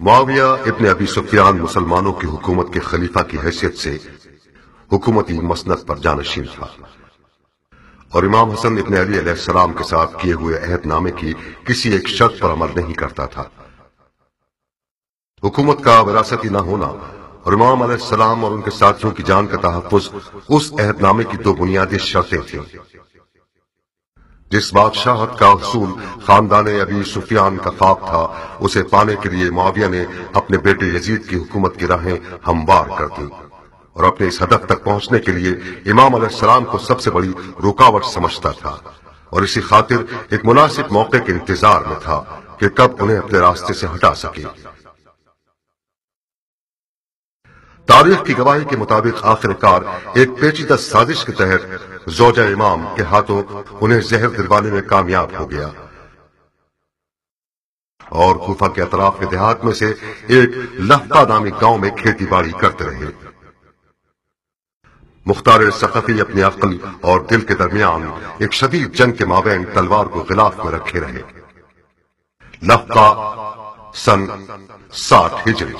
معاویہ ابن ابی سفیان مسلمانوں کی حکومت کے خلیفہ کی حیثیت سے حکومتی مسند پر جانشین تھا اور امام حسن ابن علی علیہ السلام کے ساتھ کیے ہوئے عہد نامے کی کسی ایک شرط پر عمل نہیں کرتا تھا۔ حکومت کا وراثتی نہ ہونا اور امام علیہ السلام اور ان کے ساتھیوں کی جان کا تحفظ اس عہد نامے کی دو بنیادی شرطیں تھیں۔ جس بادشاہت کا حصول خاندان ابی سفیان کا خواب تھا، اسے پانے کے لیے معاویہ نے اپنے بیٹے یزید کی حکومت کی راہیں ہموار کر دی اور اپنے اس ہدف تک پہنچنے کے لیے امام علیہ السلام کو سب سے بڑی رکاوٹ سمجھتا تھا اور اسی خاطر ایک مناسب موقع کے انتظار میں تھا کہ کب انہیں اپنے راستے سے ہٹا سکے۔ تاریخ کی گواہی کے مطابق آخر کار ایک پیچیدہ سازش کے تحت زوجہ امام کے ہاتھوں انہیں زہر دلوانے میں کامیاب ہو گیا اور کوفہ کے اطراف کے دیہات میں سے ایک لفقہ نامی گاؤں میں کھیتی باڑی کرتے رہے۔ مختار ثقفی اپنی عقل اور دل کے درمیان ایک شدید جنگ کے مابین تلوار کو غلاف میں رکھے رہے۔ لفقہ سن 60 ہجری۔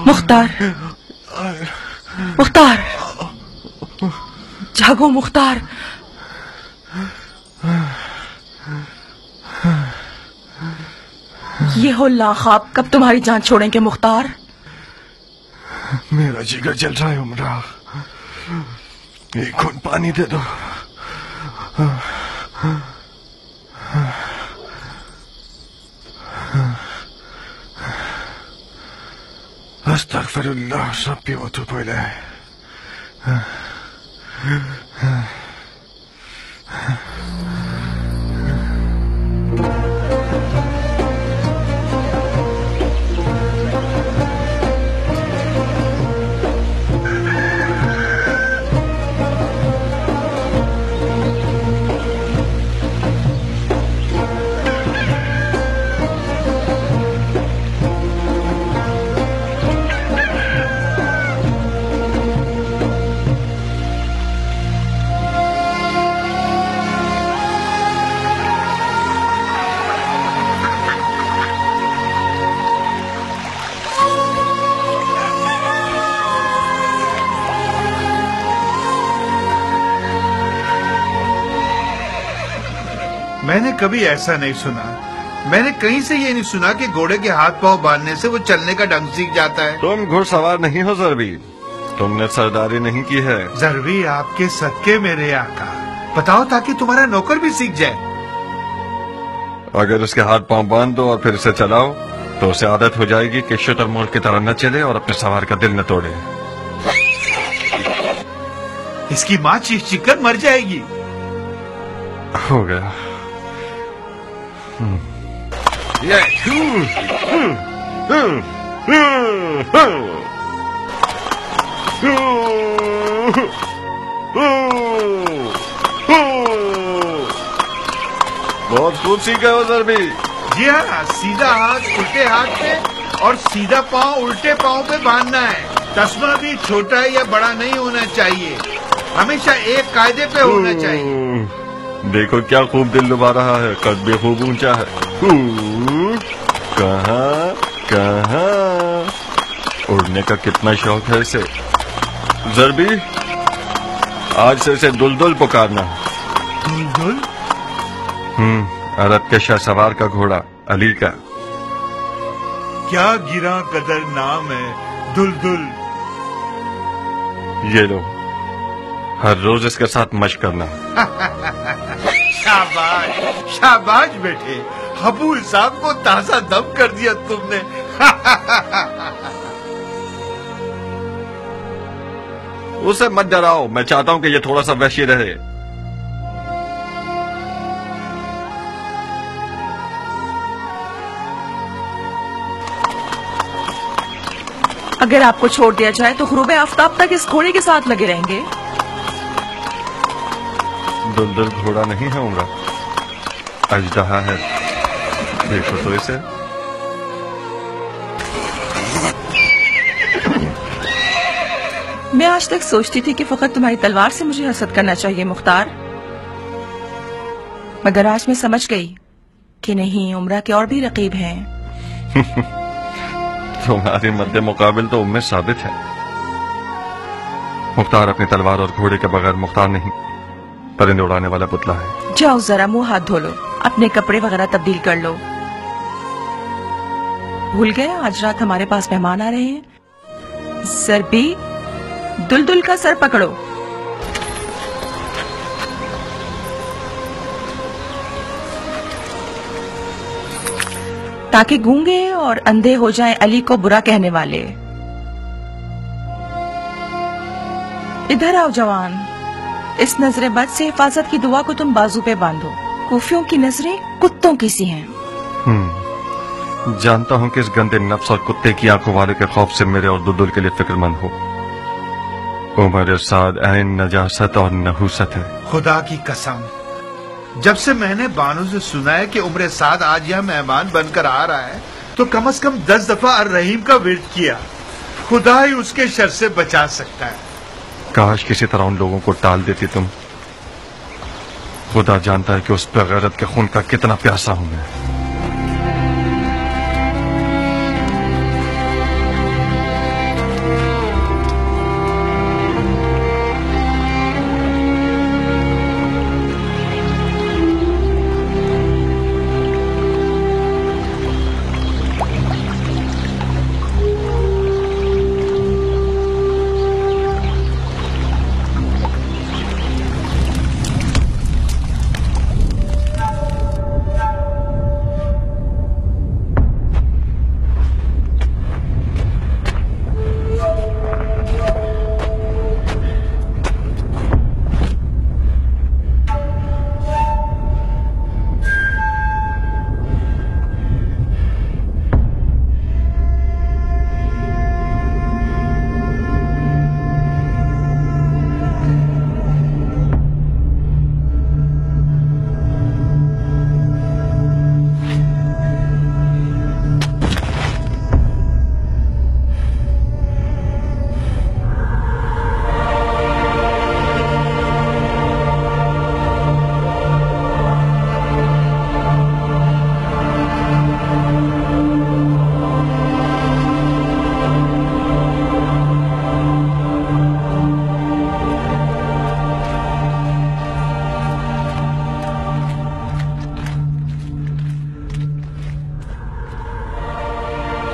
مختار، مختار، جاگو مختار۔ یہ ہو لاخاب کب تمہاری جان چھوڑیں گے مختار؟ میرا جگر جل رہا ہے عمرہ، ایک گھونٹ پانی دے دو۔ استغفر اللہ ربی واتوب الیہ۔ میں نے کبھی ایسا نہیں سنا، میں نے کہیں سے یہ نہیں سنا کہ گھوڑے کے ہاتھ پاؤں باندھنے سے وہ چلنے کا ڈھنگ سیکھ جاتا ہے۔ تم گھڑ سوار نہیں ہو ضربی، تم نے سرداری نہیں کی ہے۔ ضربی آپ کے صدقے میرے آقا، بتاؤ تاکہ تمہارا نوکر بھی سیکھ جائے۔ اگر اس کے ہاتھ پاؤں باندھ دو اور پھر اسے چلاؤ تو اسے عادت ہو جائے گی کہ شٹر مول کی طرح نہ چلے اور اپنے سوار کا دل نہ توڑے. اس کی ماں چیخ چیخ کر مر جائے گی. ہو گیا. بہت خوب سیکھا ہو ضربی. جی ہاں، سیدھا ہاتھ الٹے ہاتھ پہ اور سیدھا پاؤں الٹے پاؤں پہ باندھنا ہے. تسمہ بھی چھوٹا یا بڑا نہیں ہونا چاہیے، ہمیشہ ایک قاعدے پہ ہونا چاہیے. دیکھو کیا خوب دل لبا رہا ہے، قد بھی خوب اونچا ہے. کہاں کہاں اڑنے کا کتنا شوق ہے اسے. ضربی آج سے اسے دلدل پکارنا. دلدل؟ عرب کے شاہ سوار کا گھوڑا علی کا. کیا گراں قدر نام ہے دلدل. یہ لو، ہر روز اس کے ساتھ مشق کرنا. شاباش شاباش بیٹے، حبو صاحب کو تازہ دم کر دیا تم نے. اسے مت ڈراؤ، میں چاہتا ہوں کہ یہ تھوڑا سا وحشی رہے. اگر آپ کو چھوڑ دیا جائے تو غروب آفتاب تک اس گھوڑے کے ساتھ لگے رہیں گے. دلدل گھوڑا نہیں ہے عمرہ، اژدہا ہے. دیکھو تو اسے. میں آج تک سوچتی تھی کہ فقط تمہاری تلوار سے مجھے حسد کرنا چاہیے مختار، مگر آج میں سمجھ گئی کہ نہیں، عمرہ کے اور بھی رقیب ہیں. تمہاری مد مقابل تو ام ثابت ہے. مختار اپنی تلوار اور گھوڑے کے بغیر مختار نہیں، پرندے اڑانے والا پتلا ہے. جاؤ ذرا منہ ہاتھ دھو لو، اپنے کپڑے وغیرہ تبدیل کر لو. بھول گئے آج رات ہمارے پاس مہمان آ رہے ہیں. ضربی، دلدل کا سر پکڑو. تاکہ گونگے اور اندھے ہو جائیں علی کو برا کہنے والے. ادھر آؤ جوان، اس نظر بد سے حفاظت کی دعا کو تم بازو پہ باندھو. کوفیوں کی نظریں کتوں کی سی ہیں. جانتا ہوں کہ اس گندے نفس اور کتے کی آنکھوں والے کے خوف سے میرے اور دلدل کے لیے فکر مند ہو. عمر سعد عین نجاست اور نحوست ہے. خدا کی قسم، جب سے میں نے بانو سے سنا ہے کہ عمر سعد آج یہاں مہمان بن کر آ رہا ہے تو کم از کم 10 دفعہ الرحیم کا ورد کیا. خدا ہی اس کے شر سے بچا سکتا ہے. کاش کسی طرح ان لوگوں کو ٹال دیتی تم. خدا جانتا ہے کہ اس بے غیرت کے خون کا کتنا پیاسا ہوں میں.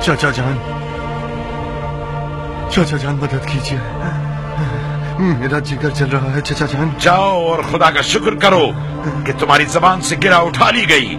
چاچا جان مدد کیجیے، میرا جگر چل رہا ہے. چاچا جان جاؤ اور خدا کا شکر کرو کہ تمہاری زبان سے گرا اٹھا لی گئی.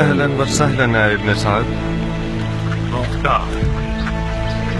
اهلا وسهلا يا ابن سعد.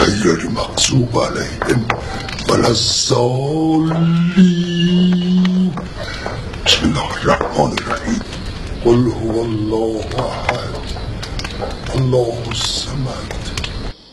غير المغضوب عليهم ولا الضالين. بسم الله الرحمن الرحيم. قل هو الله احد الله الصمد.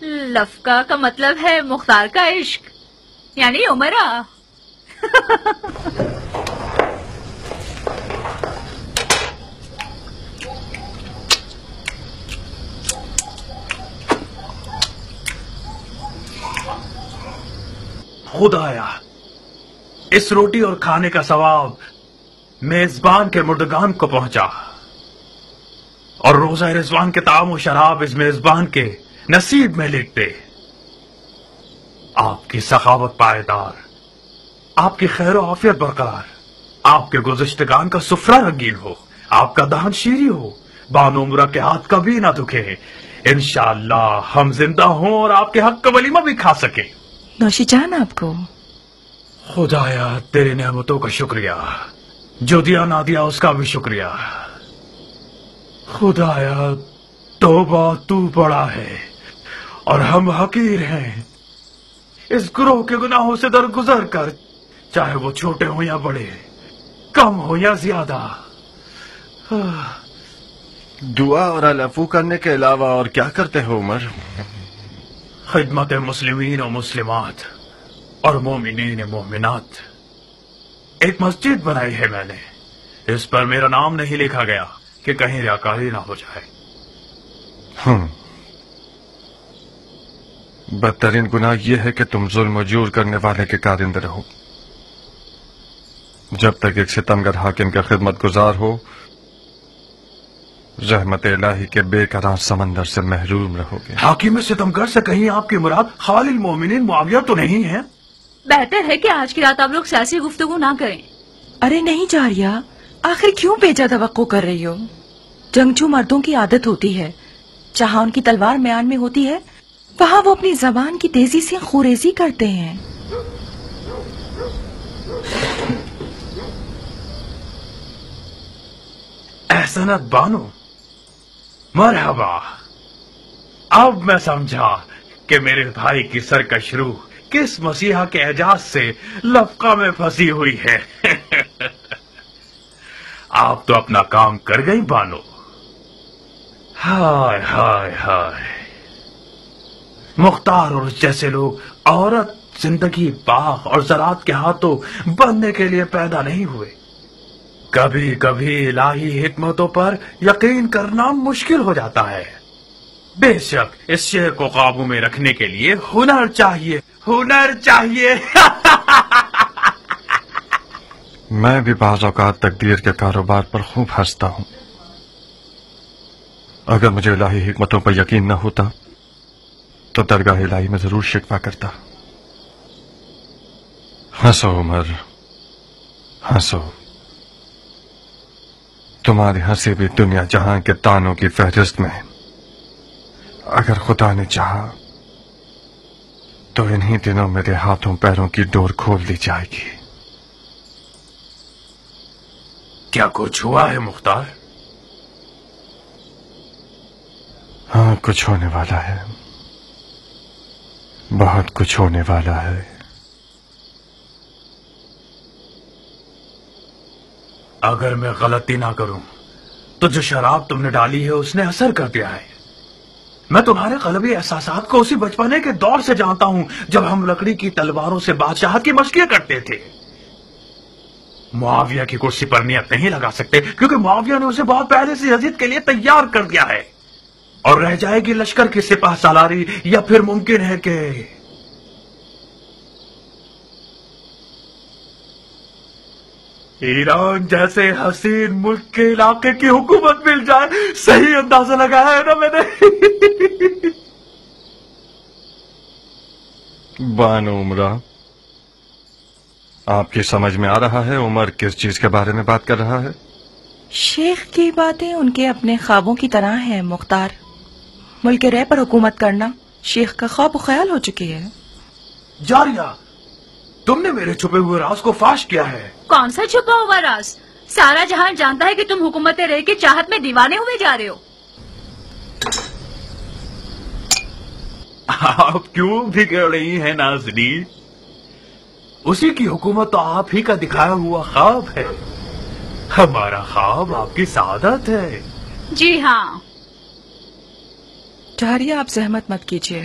لفقہ کا مطلب ہے مختار کا عشق، یعنی عمرہ۔ خدایا، اس روٹی اور کھانے کا ثواب میزبان کے مردگان کو پہنچا، اور روزہ رضوان کے طعام و شراب اس میزبان کے نصیب میں لکھ دے۔ آپ کی سخاوت پائیدار، آپ کی خیر و عافیت برقرار، آپ کے گزشتگان کا سفرہ رنگین ہو، آپ کا دہن شیریں ہو، بانو عمرہ کے ہاتھ کبھی نہ دکھے، انشاءاللہ ہم زندہ ہوں اور آپ کے حق کا ولیمہ بھی کھا سکیں۔ نوشی جان آپ کو۔ خدایا تیری نعمتوں کا شکریہ، جو دیا نہ دیا اس کا بھی شکریہ۔ خدایا توبہ تو بڑا ہے اور ہم حقیر ہیں، اس گروہ کے گناہوں سے درگزر کر، چاہے وہ چھوٹے ہوں یا بڑے، کم ہو یا زیادہ۔ دعا اور العفو کرنے کے علاوہ اور کیا کرتے ہو عمر؟ خدمت مسلمین و مسلمات اور مومنین مومنات۔ ایک مسجد بنائی ہے میں نے، اس پر میرا نام نہیں لکھا گیا کہ کہیں ریاکاری نہ ہو جائے۔ بدترین گناہ یہ ہے کہ تم ظلم و جور کرنے والے کے کارندے رہو۔ جب تک ایک ستمگر حاکم کا خدمت گزار ہو، رحمت الہی کے بے قرار سمندر سے محروم رہو گے۔ حاکم ستمگر سے کہیں آپ کی مراد خال المومنین معاویہ تو نہیں ہے؟ بہتر ہے کہ آج کی رات آپ لوگ سیاسی گفتگو نہ کریں۔ ارے نہیں جاریہ، آخر کیوں بیجا توقع کر رہی ہو؟ جنگجو مردوں کی عادت ہوتی ہے، جہاں ان کی تلوار میان میں ہوتی ہے وہاں وہ اپنی زبان کی تیزی سے خوریزی کرتے ہیں۔ احسنت بانو، مرحبا۔ اب میں سمجھا کہ میرے بھائی کی سرکش روح کس مسیحا کے اعجاز سے لفقہ میں پھنسی ہوئی ہے۔ آپ تو اپنا کام کر گئی بانو۔ ہائے ہائے ہائے، مختار اور اس جیسے لوگ عورت زندگی باغ اور زراعت کے ہاتھوں بننے کے لیے پیدا نہیں ہوئے۔ کبھی کبھی الہی حکمتوں پر یقین کرنا مشکل ہو جاتا ہے۔ بے شک اس شعر کو قابو میں رکھنے کے لیے ہنر چاہیے، ہنر چاہیے۔ میں بھی بعض اوقات تقدیر کے کاروبار پر خوب ہنستا ہوں۔ اگر مجھے الہی حکمتوں پر یقین نہ ہوتا تو درگاہ الہی میں ضرور شکوہ کرتا۔ ہنسو عمر، ہنسو، تمہاری ہنسی بھی دنیا جہاں کے تانوں کی فہرست میں۔ اگر خدا نے چاہا تو انہی دنوں میرے ہاتھوں پیروں کی ڈور کھول دی جائے گی۔ کیا کچھ ہوا ہے مختار؟ ہاں، کچھ ہونے والا ہے، بہت کچھ ہونے والا ہے۔ اگر میں غلطی نہ کروں تو جو شراب تم نے ڈالی ہے اس نے اثر کر دیا ہے۔ میں تمہارے قلبی احساسات کو اسی بچپنے کے دور سے جانتا ہوں جب ہم لکڑی کی تلواروں سے بادشاہت کی مشقیں کرتے تھے۔ معاویہ کی کرسی پر نیت نہیں لگا سکتے کیونکہ معاویہ نے اسے بہت پہلے سے یزید کے لیے تیار کر دیا ہے، اور رہ جائے گی لشکر کی سپہ سالاری، یا پھر ممکن ہے کہ ایران جیسے حسین ملک کے علاقے کی حکومت مل جائے۔ صحیح اندازہ لگایا ہے نا میں نے؟ بانو عمرہ، آپ کی سمجھ میں آ رہا ہے عمر کس چیز کے بارے میں بات کر رہا ہے؟ شیخ کی باتیں ان کے اپنے خوابوں کی طرح ہیں مختار۔ ملک رے پر حکومت کرنا شیخ کا خواب و خیال ہو چکی ہے۔ جاریہ، تم نے میرے چھپے ہوئے راز کو فاش کیا ہے۔ کون سا چھپا ہوا راز؟ سارا جہان جانتا ہے کہ تم حکومت رے کی چاہت میں دیوانے ہوئے جا رہے ہو۔ آپ کیوں بگڑ رہی ہیں نازنین؟ اسی کی حکومت تو آپ ہی کا دکھایا ہوا خواب ہے۔ ہمارا خواب آپ کی سعادت ہے۔ جی ہاں۔ جاریہ آپ زحمت مت کیجیے،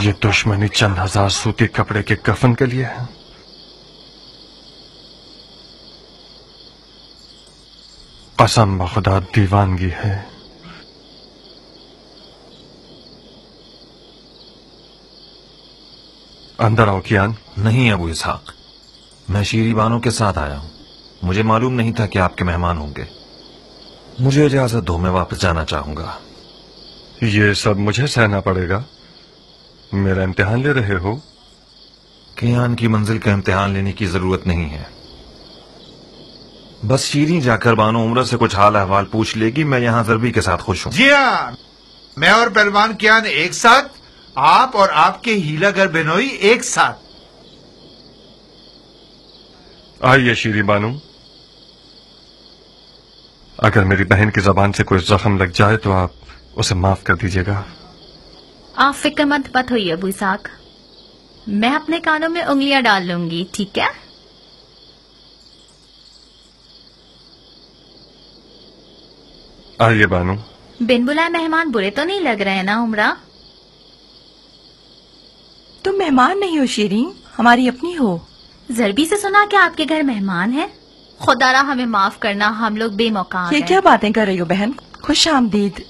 یہ دشمنی چند ہزار سوتی کپڑے کے کفن کے لیے ہے؟ قسم بخدا دیوانگی ہے. اندر آؤ کیان. نہیں ابو اسحاق، میں شیری بانو کے ساتھ آیا ہوں. مجھے معلوم نہیں تھا کہ آپ کے مہمان ہوں گے. مجھے اجازت دو، میں واپس جانا چاہوں گا. یہ سب مجھے سہنا پڑے گا؟ میرا امتحان لے رہے ہو؟ کیان کی منزل کا امتحان لینے کی ضرورت نہیں ہے. بس شیریں جا کر بانو عمرہ سے کچھ حال احوال پوچھ لے گی. میں یہاں ضربی کے ساتھ خوش ہوں. جی ہاں، میں اور پہلوان کیان ایک ساتھ، آپ اور آپ کے ہیلا گر بہنوئی ایک ساتھ. آئیے شیری بانو. اگر میری بہن کی زبان سے کوئی زخم لگ جائے تو آپ اسے معاف کر دیجیے گا. آپ فکر مت ہوئیے ابو اسحاق، میں اپنے کانوں میں انگلیاں ڈال لوں گی، ٹھیک ہے؟ آئیے بانو. بن بلائے مہمان برے تو نہیں لگ رہے ہیں نا عمرہ؟ تم مہمان نہیں ہو شیریں، ہماری اپنی ہو. ضربی سے سنا کہ آپ کے گھر مہمان ہیں. خدا را ہمیں معاف کرنا، ہم لوگ بے موقع آ یہ گئے. کیا باتیں کر رہی ہو بہن؟ خوش آمدید.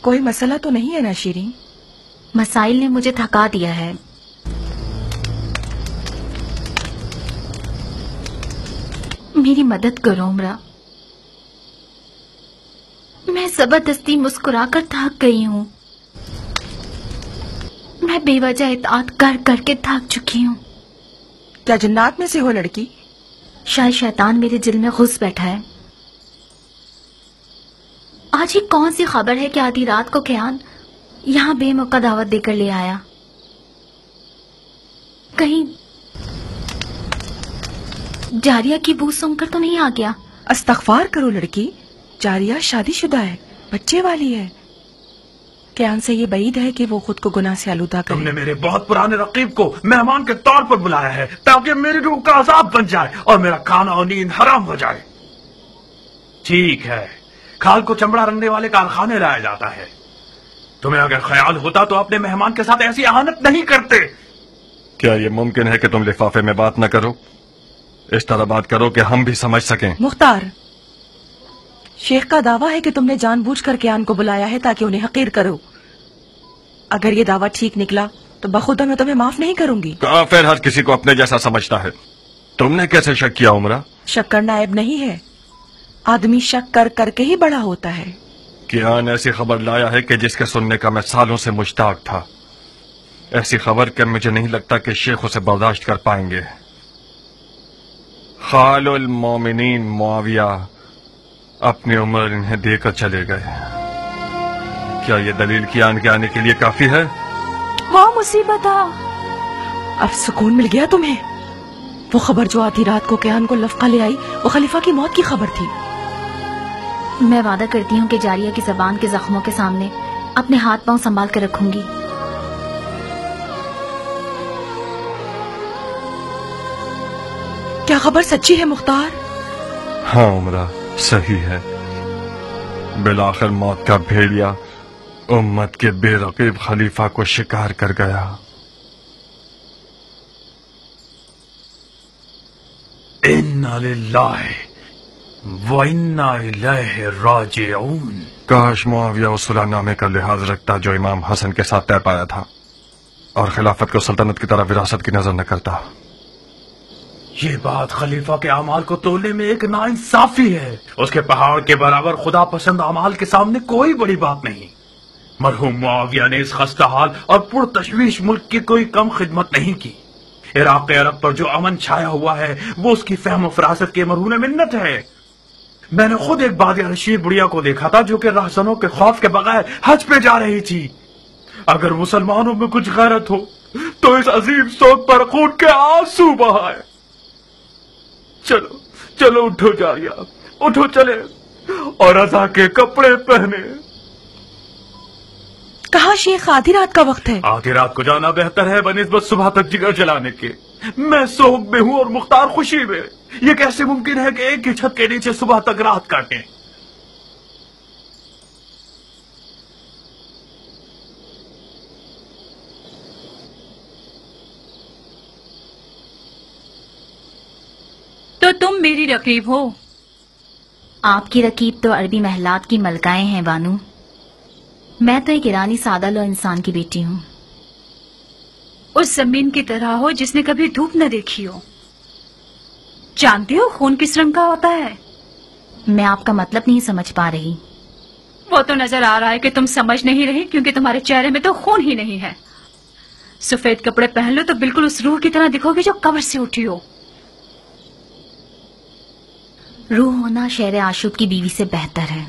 کوئی مسئلہ تو نہیں ہے نا شیریں؟ مسائل نے مجھے تھکا دیا ہے. میری مدد کرو عمرہ. میں زبردستی مسکرا کر تھک گئی ہوں. میں بے وجہ اطاعت کر کر کے تھک چکی ہوں. کیا جنات میں سے ہو لڑکی؟ شاید شیطان میرے دل میں گھس بیٹھا ہے. آج ہی کون سی خبر ہے کہ آدھی رات کو کیان یہاں بے موقع دعوت دے کر لے آیا؟ کہیں جاریہ کی بو سن کر تو نہیں آ گیا؟ استغفار کرو لڑکی، جاریہ شادی شدہ ہے، بچے والی ہے. کیان سے یہ بعید ہے کہ وہ خود کو گناہ سے آلودہ تم نے کرے. میرے بہت پرانے رقیب کو مہمان کے طور پر بلایا ہے تاکہ میری روح کا عذاب بن جائے اور میرا کھانا اور نیند حرام ہو جائے. ٹھیک ہے، کھال کو چمڑا رنگنے والے کارخانے لایا جاتا ہے. تمہیں اگر خیال ہوتا تو اپنے مہمان کے ساتھ ایسی اہانت نہیں کرتے. کیا یہ ممکن ہے کہ تم لفافے میں بات نہ کرو؟ اس طرح بات کرو کہ ہم بھی سمجھ سکیں. مختار، شیخ کا دعویٰ ہے کہ تم نے جان بوجھ کر کیان کو بلایا ہے تاکہ انہیں حقیر کرو. اگر یہ دعویٰ ٹھیک نکلا تو بخدا میں تمہیں معاف نہیں کروں گی. کافر ہر کسی کو اپنے جیسا سمجھتا ہے. تم نے کیسے شک کیا عمرہ؟ شک کرنا عیب نہیں ہے، آدمی شک کر کر کے ہی بڑا ہوتا ہے. کیان ایسی خبر لایا ہے کہ جس کے سننے کا میں سالوں سے مشتاق تھا. ایسی خبر کہ مجھے نہیں لگتا کہ شیخ اسے برداشت کر پائیں گے. خال المومنین معاویہ اپنی عمر انہیں دے کر چلے گئے. کیا یہ دلیل کیان کے آنے کے لیے کافی ہے؟ واہ مصیبت! اب سکون مل گیا تمہیں. وہ خبر جو آدھی رات کو کیان کو لفقہ لے آئی وہ خلیفہ کی موت کی خبر تھی. میں وعدہ کرتی ہوں کہ جاریہ کی زبان کے زخموں کے سامنے اپنے ہاتھ پاؤں سنبھال کر رکھوں گی. کیا خبر سچی ہے مختار؟ ہاں عمرہ، صحیح ہے. بالآخر موت کا بھیڑیا امت کے بے رقیب خلیفہ کو شکار کر گیا. انا للہ وَإِنَّا إِلَيْهِ رَاجِعُونَ. کاش معاویہ اس صلح نامے کا لحاظ رکھتا جو امام حسن کے ساتھ طے پایا تھا اور خلافت کو سلطنت کی طرح وراثت کی نظر نہ کرتا. یہ بات خلیفہ کے اعمال کو تولنے میں ایک ناانصافی ہے. اس کے پہاڑ کے برابر خدا پسند اعمال کے سامنے کوئی بڑی بات نہیں. مرحوم معاویہ نے اس خستہ حال اور پرتشویش ملک کی کوئی کم خدمت نہیں کی. عراق عرب پر جو امن چھایا ہوا ہے وہ اس کی فہم و فراست کے مرہون منت ہے. میں نے خود ایک بادیہ رشید بڑھیا کو دیکھا تھا جو کہ راہزنوں کے خوف کے بغیر حج پہ جا رہی تھی. اگر مسلمانوں میں کچھ غیرت ہو تو اس عظیم سوگ پر خون کے آنسو بہائے. چلو چلو اٹھو جاریہ، اٹھو چلے اور رضا کے کپڑے پہنے. کہاں شیخ؟ آدھی رات کا وقت ہے. آدھی رات کو جانا بہتر ہے بنسبت صبح تک جگر جلانے کے. میں سوگ میں ہوں اور مختار خوشی میں. یہ کیسے ممکن ہے کہ ایک ہی چھت کے نیچے صبح تک رات کاٹیں؟ تو تم میری رقیب ہو؟ آپ کی رقیب تو عربی محلات کی ملکائیں ہیں بانو. میں تو ایک ایرانی سادہ لو انسان کی بیٹی ہوں. اس زمین کی طرح ہو جس نے کبھی دھوپ نہ دیکھی ہو. جانتی ہو خون کس رنگ کا ہوتا ہے؟ میں آپ کا مطلب نہیں سمجھ پا رہی. وہ تو نظر آ رہا ہے کہ تم سمجھ نہیں رہی، کیونکہ تمہارے چہرے میں تو خون ہی نہیں ہے. سفید کپڑے پہن لو تو بالکل اس روح کی طرح دکھو گی جو قبر سے اٹھی ہو. روح ہونا شہر عاشق کی بیوی سے بہتر ہے.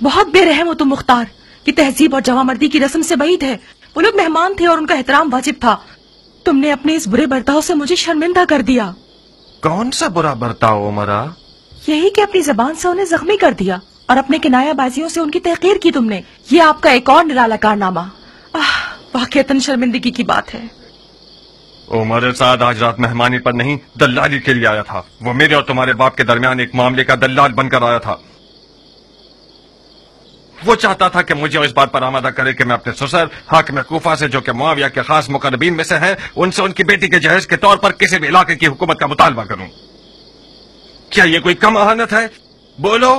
بہت بے رحم ہو تم مختار. یہ تہذیب اور جوامردی کی رسم سے بعید ہے. وہ لوگ مہمان تھے اور ان کا احترام واجب تھا. تم نے اپنے اس برے برتاؤ سے مجھے شرمندہ کر دیا. کون سا برا برتاؤ عمرہ؟ یہی کہ اپنی زبان سے انہیں زخمی کر دیا اور اپنے کنایہ بازیوں سے ان کی تحقیر کی تم نے. یہ آپ کا ایک اور نرالا کارنامہ. واقعتاً شرمندگی کی بات ہے. عمر سعد آج رات مہمانی پر نہیں، دلالی کے لیے آیا تھا. وہ میرے اور تمہارے باپ کے درمیان ایک معاملے کا دلال بن کر آیا تھا. وہ چاہتا تھا کہ مجھے اس بات پر آمادہ کرے کہ میں اپنے سسر حاکم کوفہ سے، جو کہ معاویہ کے خاص مقربین میں سے ہیں، ان سے ان کی بیٹی کے جہیز کے طور پر کسی بھی علاقے کی حکومت کا مطالبہ کروں. کیا یہ کوئی کم اہانت ہے؟ بولو.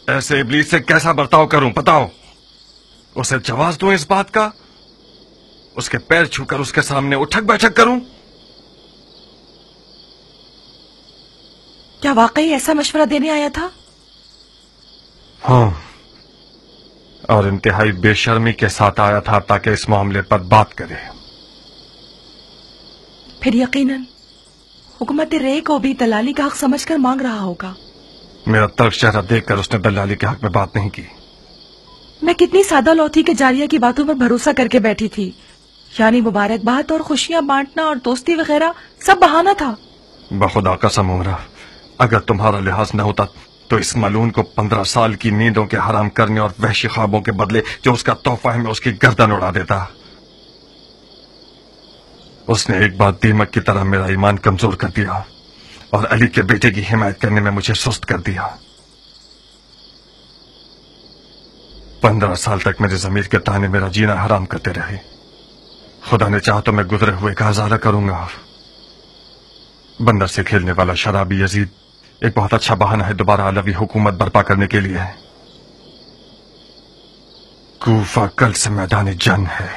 ایسے ابلیس سے کیسا برتاؤ کروں بتاؤ؟ اسے جواز دوں اس بات کا؟ اس کے پیر چھو کر اس کے سامنے اٹھک بیٹھک کروں؟ کیا واقعی ایسا مشورہ دینے آیا تھا؟ ہاں، اور انتہائی بے شرمی کے ساتھ آیا تھا تاکہ اس معاملے پر بات کرے. پھر یقیناً حکومت رے کو بھی دلالی کا حق سمجھ کر مانگ رہا ہوگا. میرا تلخ چہرہ دیکھ کر اس نے دلالی کے حق میں بات نہیں کی. میں کتنی سادہ لو تھی کہ جاریہ کی باتوں پر بھروسہ کر کے بیٹھی تھی. یعنی مبارکباد اور خوشیاں بانٹنا اور دوستی وغیرہ سب بہانہ تھا. بخدا قسم عمرہ، اگر تمہارا لحاظ نہ ہوتا تو اس ملعون کو 15 سال کی نیندوں کے حرام کرنے اور وحشی خوابوں کے بدلے جو اس کا تحفہ ہے میں اس کی گردن اڑا دیتا. اس نے ایک بار دیمک کی طرح میرا ایمان کمزور کر دیا اور علی کے بیٹے کی حمایت کرنے میں مجھے سست کر دیا. 15 سال تک میرے ضمیر کے تانے میرا جینا حرام کرتے رہے. خدا نے چاہا تو میں گزرے ہوئے کا ازالہ کروں گا. بندر سے کھیلنے والا شرابی یزید ایک بہت اچھا بہانہ ہے دوبارہ علوی حکومت برپا کرنے کے لیے. کوفہ کل سے میدان جنگ ہے.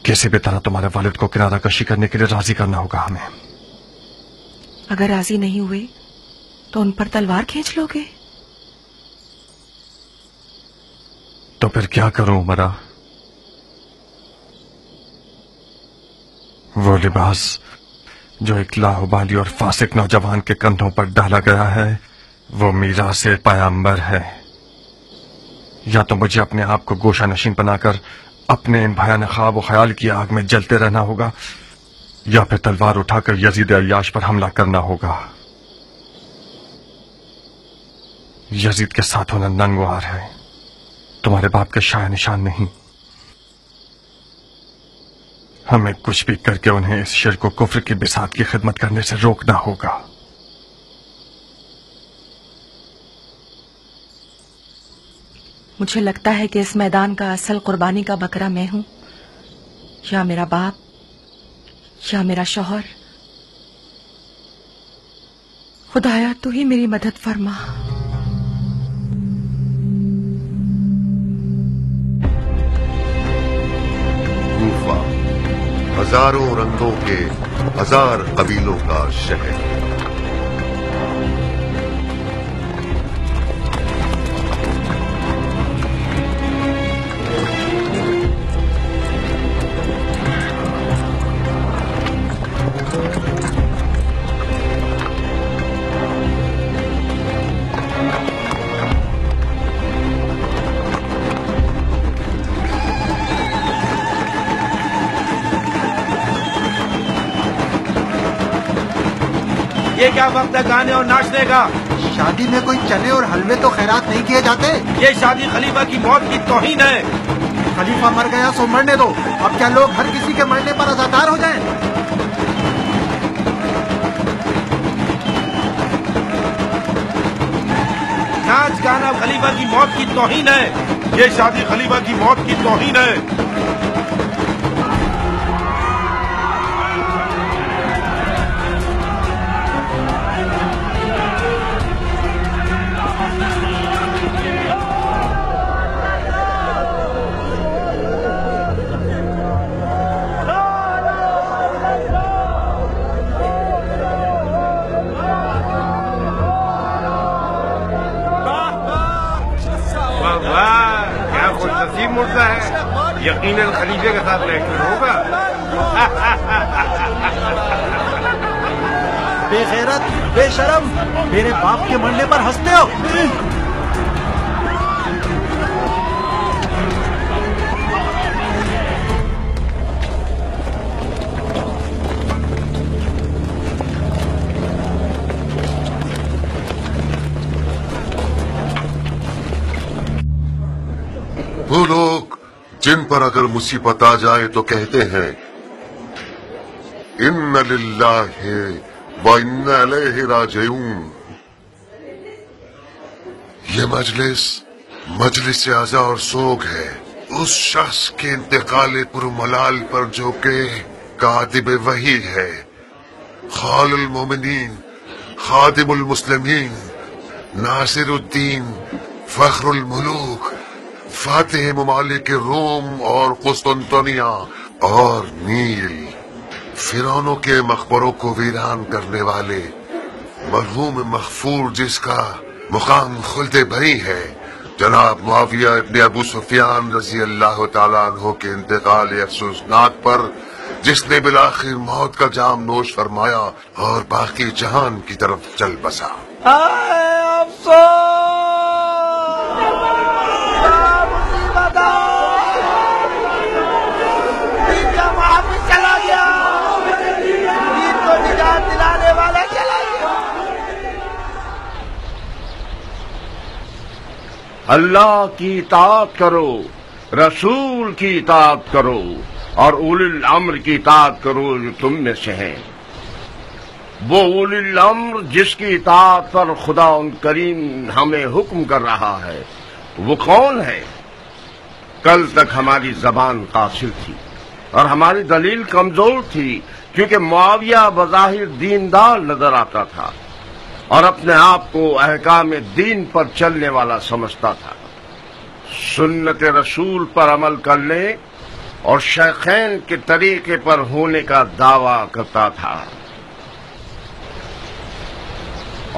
کسی بھی طرح تمہارے والد کو کنارہ کشی کرنے کے لیے راضی کرنا ہوگا ہمیں. اگر راضی نہیں ہوئے تو ان پر تلوار کھینچ لو گے؟ تو پھر کیا کروں عمرہ؟ وہ لباس جو ایک لاہوبالی اور فاسق نوجوان کے کندھوں پر ڈالا گیا ہے وہ میراث پیغمبر ہے. یا تو مجھے اپنے آپ کو گوشہ نشین بنا کر اپنے ان بھیانک خواب و خیال کی آگ میں جلتے رہنا ہوگا، یا پھر تلوار اٹھا کر یزید عیاش پر حملہ کرنا ہوگا. یزید کے ساتھ ہونا ننگوار ہے، تمہارے باپ کے شایع نشان نہیں. ہمیں کچھ بھی کر کے انہیں اس شرک و کفر کی بساط کی خدمت کرنے سے روکنا ہوگا. مجھے لگتا ہے کہ اس میدان کا اصل قربانی کا بکرا میں ہوں، یا میرا باپ یا میرا شوہر. خدایا تو ہی میری مدد فرما. کوفہ ہزاروں رنگوں کے ہزار قبیلوں کا شہر. یہ کیا وقت ہے گانے اور ناچنے کا؟ شادی میں کوئی چنے اور حلوے تو خیرات نہیں کیے جاتے. یہ شادی خلیفہ کی موت کی توہین ہے. خلیفہ مر گیا سو مرنے دو. اب کیا لوگ ہر کسی کے مرنے پر عزادار ہو جائیں؟ ناچ گانا خلیفہ کی موت کی توہین ہے. یہ شادی خلیفہ کی موت کی توہین ہے. مردہ ہے یقیناً خلیفے کے ساتھ ریکٹر ہوگا. بے غیرت، بے شرم، میرے باپ کے مرنے پر ہنستے ہو. وہ لوگ جن پر اگر مصیبت آ جائے تو کہتے ہیں ان للہ و انا الیہ راجعون. یہ مجلس عزا اور سوگ ہے اس شخص کے انتقال پرملال پر جو کہ کاتب وحی ہے، خال المومنین، خادم المسلمین، ناصر الدین، فخر الملوک، فاتح ممالک روم اور قسطنطنیہ اور نیل، فرعونوں کے مقبروں کو ویران کرنے والے، مرحوم مغفور جس کا مقام خلد بری ہے، جناب معاویہ ابن ابو سفیان رضی اللہ تعالیٰ عنہ کے انتقال افسوسناک پر جس نے بالآخر موت کا جام نوش فرمایا اور باقی جہان کی طرف چل بسا. اللہ کی اطاعت کرو، رسول کی اطاعت کرو اور اولی الامر کی اطاعت کرو جو تم میں سے ہیں. وہ اولی الامر جس کی اطاعت پر خدا ان کریم ہمیں حکم کر رہا ہے وہ کون ہے؟ کل تک ہماری زبان قاصر تھی اور ہماری دلیل کمزور تھی کیونکہ معاویہ بظاہر دیندار نظر آتا تھا اور اپنے آپ کو احکام دین پر چلنے والا سمجھتا تھا. سنت رسول پر عمل کرنے اور شیخین کے طریقے پر ہونے کا دعویٰ کرتا تھا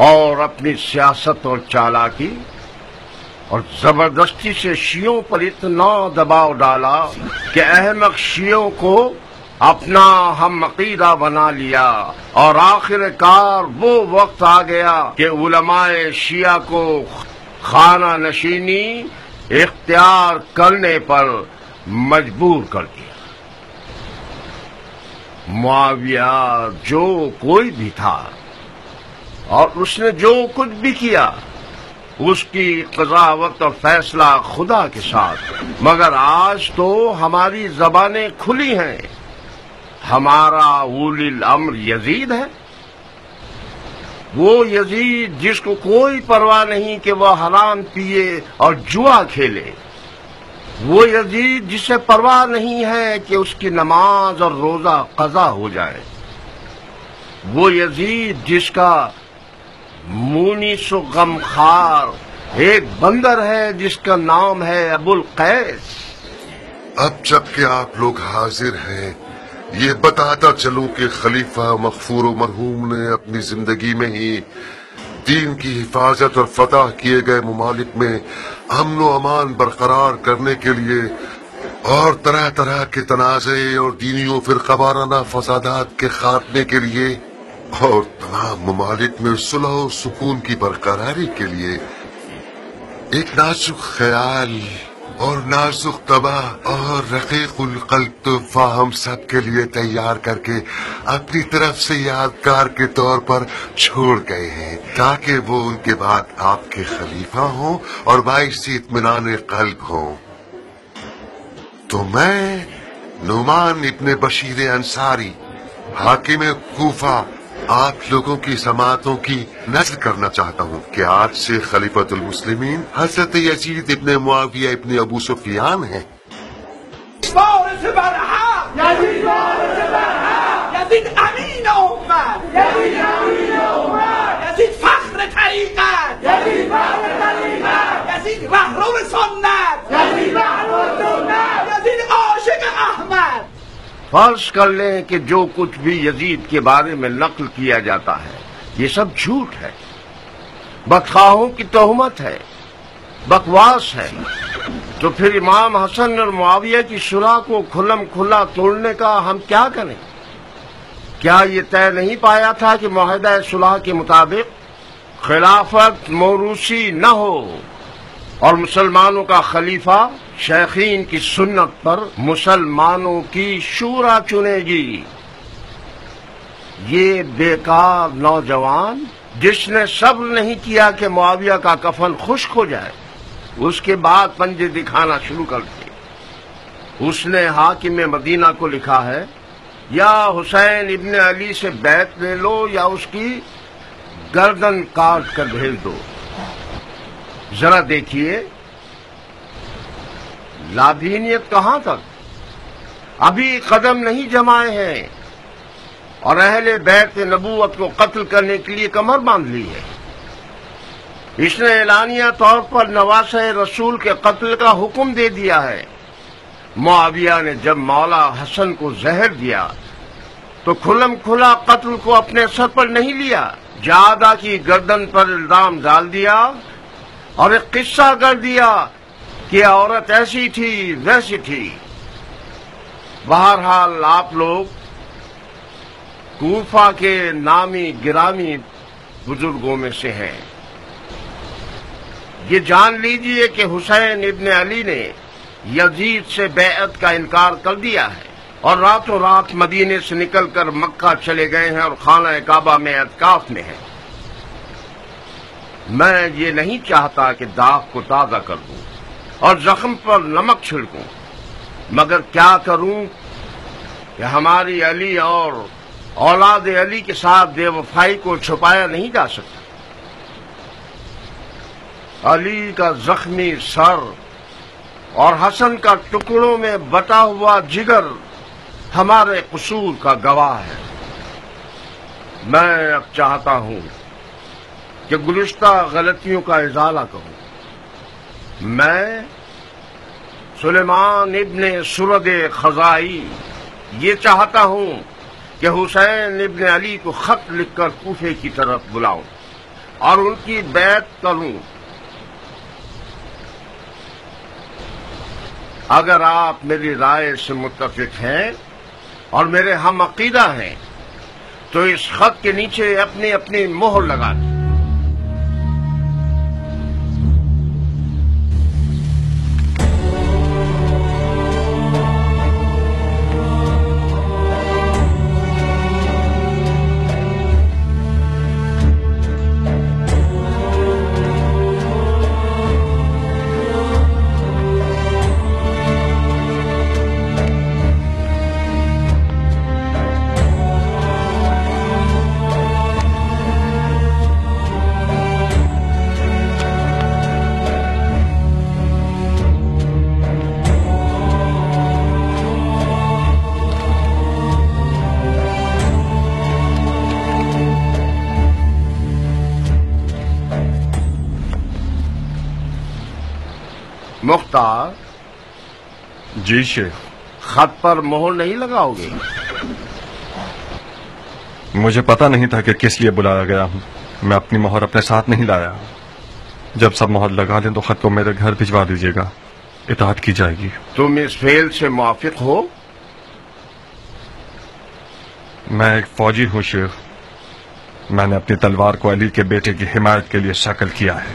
اور اپنی سیاست اور چالاکی اور زبردستی سے شیعوں پر اتنا دباؤ ڈالا کہ احمق شیعوں کو اپنا ہم عقیدہ بنا لیا اور آخر کار وہ وقت آ گیا کہ علماء شیعہ کو خانہ نشینی اختیار کرنے پر مجبور کر دیا. معاویہ جو کوئی بھی تھا اور اس نے جو کچھ بھی کیا اس کی قضاوت اور فیصلہ خدا کے ساتھ، مگر آج تو ہماری زبانیں کھلی ہیں. ہمارا اولی الامر یزید ہے، وہ یزید جس کو کوئی پرواہ نہیں کہ وہ حرام پیے اور جوا کھیلے، وہ یزید جسے پرواہ نہیں ہے کہ اس کی نماز اور روزہ قضا ہو جائے، وہ یزید جس کا مونس و غمخوار ایک بندر ہے جس کا نام ہے ابو القیس. اب جب کہ آپ لوگ حاضر ہیں یہ بتاتا چلوں کہ خلیفہ مغفور و مرحوم نے اپنی زندگی میں ہی دین کی حفاظت اور فتح کیے گئے ممالک میں امن و امان برقرار کرنے کے لیے اور طرح طرح کے تنازع اور دینی و فرقہ وارانہ فسادات کے خاتمے کے لیے اور تمام ممالک میں صلح و سکون کی برقراری کے لیے ایک نازک خیال اور نازک طبع اور رقیق القلب تحفہ ہم سب کے لیے تیار کر کے اپنی طرف سے یادگار کے طور پر چھوڑ گئے ہیں، تاکہ وہ ان کے بعد آپ کے خلیفہ ہوں اور باعث اطمینان قلب ہوں۔ تو میں نعمان ابن بشیر انصاری، حاکم کوفہ، آپ لوگوں کی سماعتوں کی نظر کرنا چاہتا ہوں کہ آج سے خلیفۃ المسلمین حضرت یزید ابن معاویہ ابن ابو سفیان ہیں۔ یزید امین امت، یزید فخر طریقت، یزید رهرو سنت، یزید عاشق احمد۔ فرض کر لیں کہ جو کچھ بھی یزید کے بارے میں نقل کیا جاتا ہے یہ سب جھوٹ ہے، بدخواہوں کی تہمت ہے، بکواس ہے، تو پھر امام حسن اور معاویہ کی صلح کو کھلم کھلا توڑنے کا ہم کیا کریں؟ کیا یہ طے نہیں پایا تھا کہ معاہدہ صلح کے مطابق خلافت موروثی نہ ہو اور مسلمانوں کا خلیفہ شیخین کی سنت پر مسلمانوں کی شورا چنے گی؟ یہ بیکار نوجوان جس نے صبر نہیں کیا کہ معاویہ کا کفن خشک ہو جائے، اس کے بعد پنجے دکھانا شروع کر دیے۔ اس نے حاکم مدینہ کو لکھا ہے، یا حسین ابن علی سے بیعت لے لو یا اس کی گردن کاٹ کر بھیج دو۔ ذرا دیکھیے لادینیت کہاں تک، ابھی قدم نہیں جمائے ہیں اور اہل بیت نبوت کو قتل کرنے کے لیے کمر باندھ لی ہے۔ اس نے اعلانیہ طور پر نواسہ رسول کے قتل کا حکم دے دیا ہے۔ معاویہ نے جب مولا حسن کو زہر دیا تو کھلم کھلا قتل کو اپنے سر پر نہیں لیا، جادہ کی گردن پر الزام ڈال دیا اور ایک قصہ کر دیا کہ عورت ایسی تھی ویسی تھی۔ بہرحال آپ لوگ کوفہ کے نامی گرامی بزرگوں میں سے ہیں، یہ جان لیجئے کہ حسین ابن علی نے یزید سے بیعت کا انکار کر دیا ہے اور راتوں رات مدینے سے نکل کر مکہ چلے گئے ہیں اور خانہ کعبہ میں اعتکاف میں ہیں۔ میں یہ نہیں چاہتا کہ داغ کو تازہ کر دوں اور زخم پر نمک چھڑکوں، مگر کیا کروں کہ ہماری علی اور اولاد علی کے ساتھ بے وفائی کو چھپایا نہیں جا سکتا۔ علی کا زخمی سر اور حسن کا ٹکڑوں میں بٹا ہوا جگر ہمارے قصور کا گواہ ہے۔ میں اب چاہتا ہوں کہ گزشتہ غلطیوں کا ازالہ کروں۔ میں سلیمان ابن سرد خزائی یہ چاہتا ہوں کہ حسین ابن علی کو خط لکھ کر کوفے کی طرف بلاؤں اور ان کی بیعت کروں۔ اگر آپ میری رائے سے متفق ہیں اور میرے ہم عقیدہ ہیں تو اس خط کے نیچے اپنی اپنی مہر لگا دیں۔ مختار جی شیخ، خط پر مہر نہیں لگاؤ گے؟ مجھے پتہ نہیں تھا کہ کس لیے بلایا گیا ہوں، میں اپنی مہر اپنے ساتھ نہیں لایا۔ جب سب مہر لگا دیں تو خط کو میرے گھر بھجوا دیجیے گا، اطاعت کی جائے گی۔ تم اس فعل سے موافق ہو؟ میں ایک فوجی ہوں شیخ، میں نے اپنی تلوار کو علی کے بیٹے کی حمایت کے لیے شکل کیا ہے۔